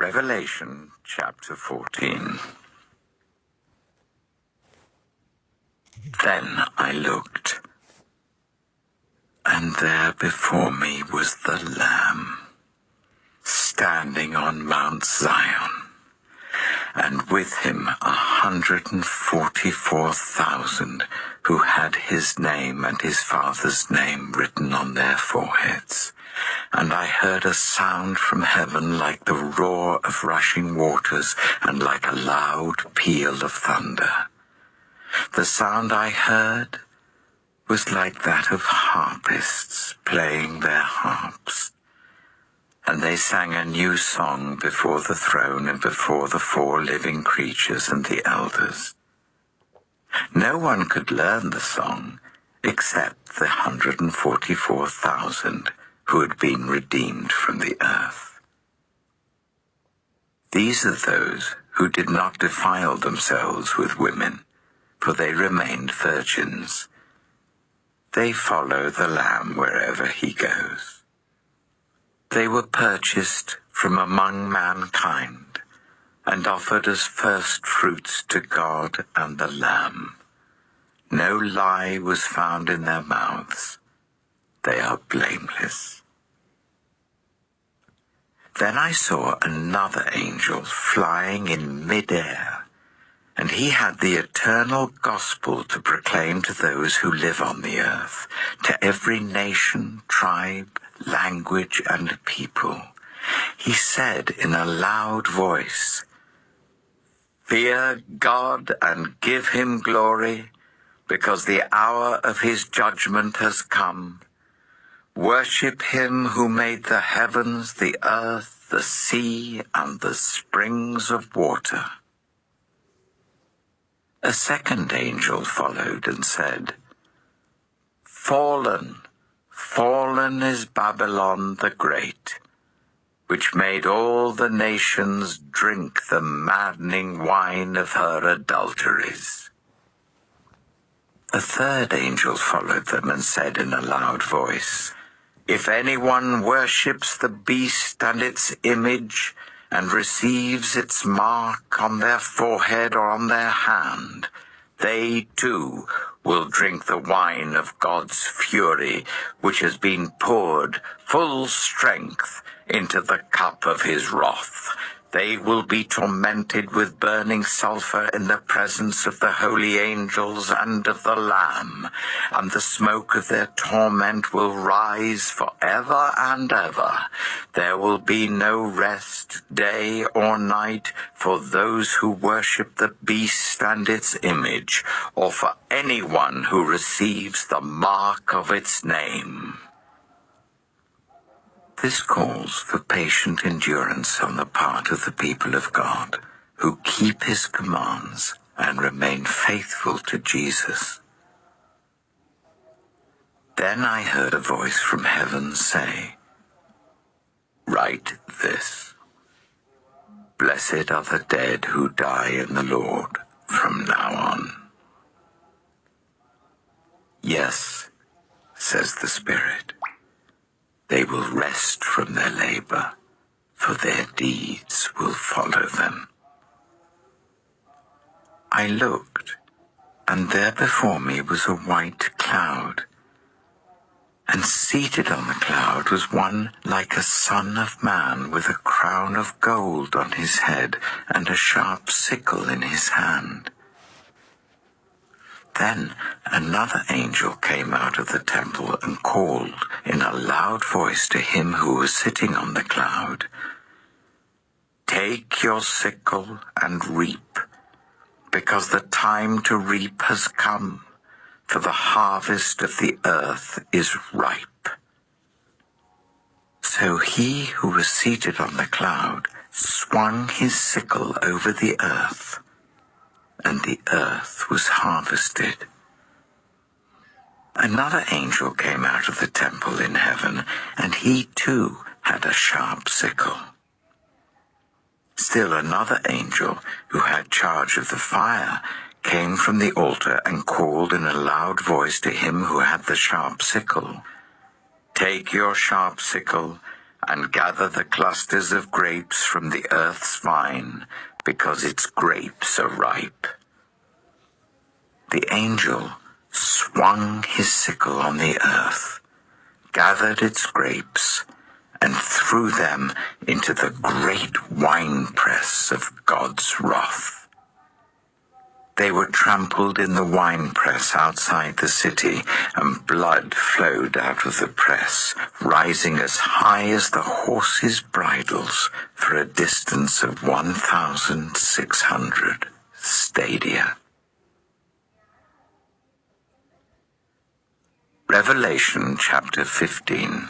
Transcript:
Revelation chapter 14. Then I looked, and there before me was the Lamb, standing on Mount Zion, and with him 144,000 who had his name and his Father's name written on their foreheads. And I heard a sound from heaven like the roar of rushing waters and like a loud peal of thunder. The sound I heard was like that of harpists playing their harps. And they sang a new song before the throne and before the 4 living creatures and the elders. No one could learn the song except the 144,000 who had been redeemed from the earth. These are those who did not defile themselves with women, for they remained virgins. They follow the Lamb wherever he goes. They were purchased from among mankind and offered as first fruits to God and the Lamb. No lie was found in their mouths. They are blameless. Then I saw another angel flying in mid-air, and he had the eternal gospel to proclaim to those who live on the earth, to every nation, tribe, language, and people. He said in a loud voice, "Fear God and give him glory, because the hour of his judgment has come. Worship him who made the heavens, the earth, the sea, and the springs of water." A second angel followed and said, "Fallen, fallen is Babylon the Great, which made all the nations drink the maddening wine of her adulteries." A third angel followed them and said in a loud voice, "If anyone worships the beast and its image, and receives its mark on their forehead or on their hand, they too will drink the wine of God's fury, which has been poured full strength into the cup of his wrath. They will be tormented with burning sulfur in the presence of the holy angels and of the Lamb, and the smoke of their torment will rise forever and ever. There will be no rest, day or night, for those who worship the beast and its image, or for anyone who receives the mark of its name." This calls for patient endurance on the part of the people of God, who keep his commands and remain faithful to Jesus. Then I heard a voice from heaven say, "Write this: Blessed are the dead who die in the Lord from now on." "Yes," says the Spirit, "they will rest from their labor, for their deeds will follow them." I looked, and there before me was a white cloud, and seated on the cloud was one like a son of man with a crown of gold on his head and a sharp sickle in his hand. Then another angel came out of the temple and called in a loud voice to him who was sitting on the cloud, "Take your sickle and reap, because the time to reap has come, for the harvest of the earth is ripe." So he who was seated on the cloud swung his sickle over the earth, and the earth was harvested. Another angel came out of the temple in heaven, and he too had a sharp sickle. Still another angel, who had charge of the fire, came from the altar and called in a loud voice to him who had the sharp sickle, "Take your sharp sickle and gather the clusters of grapes from the earth's vine, because its grapes are ripe. The angel swung his sickle on the earth, gathered its grapes, and threw them into the great winepress of God's wrath. They were trampled in the winepress outside the city, and blood flowed out of the press, rising as high as the horses' bridles for a distance of 1,600 stadia. Revelation chapter 15.